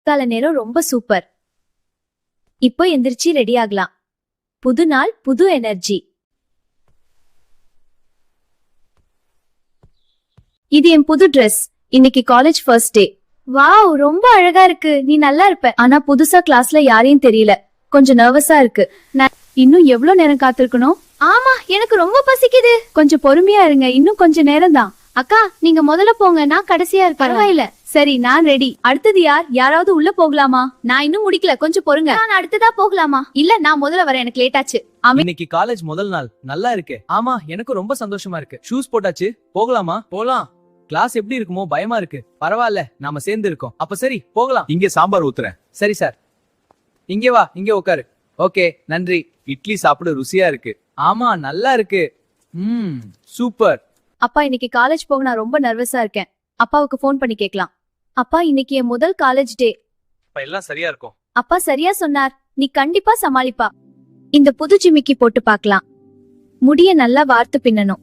கால நேரம் ரொம்ப சூப்பர். இப்போ எந்திரிச்சு ரெடி ஆகலாம். புது நாள், புது எனர்ஜி. இது என் புது ட்ரெஸ். இன்னைக்கு காலேஜ் ஃபர்ஸ்ட் டே. வாவ், ரொம்ப அழகா இருக்கு. நீ நல்லா இருப்ப. ஆனா புதுசா கிளாஸ்ல யாரையும் தெரியல. கொஞ்சம் நர்வஸா இருக்கு. இன்னும் எவ்வளவு நேரம் காத்திருக்கணும்? ஆமா, எனக்கு ரொம்ப பசிக்குது. கொஞ்சம் பொறுமையா இருங்க, இன்னும் கொஞ்ச நேரம் தான். அக்கா, நீங்க முதல்ல போங்க, நான் கடைசியா இருப்பேன். பரவாயில்ல. சரி, நான் ரெடி. அடுத்தது யார்? யாராவது உள்ள போகலாமா? நான் இன்னும் முடிக்கல, கொஞ்சம் பொறுங்க. நான் அடுத்ததா போகலாமா? இல்ல, நான் முதல்ல வரேன், எனக்கு லேட் ஆச்சு. இன்னைக்கு காலேஜ் முதல் நாள். நல்லா இருக்கு. ஆமா, எனக்கு ரொம்ப சந்தோஷமா இருக்கு. ஷூஸ் போட்டாச்சு. போகலாமா? போலாம். கிளாஸ் எப்படி இருக்குமோ பயமா இருக்கு. பரவாயில்ல, நாம சேர்ந்து இருக்கோம். அப்ப சரி, போகலாம். இங்கே சாம்பார் ஊத்துறேன். சரி சார். இங்கே வா, இங்கே உட்காரு. ஓகே, நன்றி. இட்லி சாப்பிட ருசியா இருக்கு. ஆமா, நல்லா இருக்கு. சூப்பர். அப்பா, இன்னைக்கு காலேஜ் போக நான் ரொம்ப நர்வஸா இருக்கேன். அப்பாவுக்கு ஃபோன் பண்ணி கேட்கலாம். அப்பா, இன்னைக்கு என் முதல் காலேஜ் டே. இப்ப எல்லாம் சரியா இருக்கும். அப்பா சரியா சொன்னார். நீ கண்டிப்பா சமாளிப்பா. இந்த புது ஜிமிக்கி போட்டு பார்க்கலாம். முடிய நல்லா வார்த்து பின்னணும்.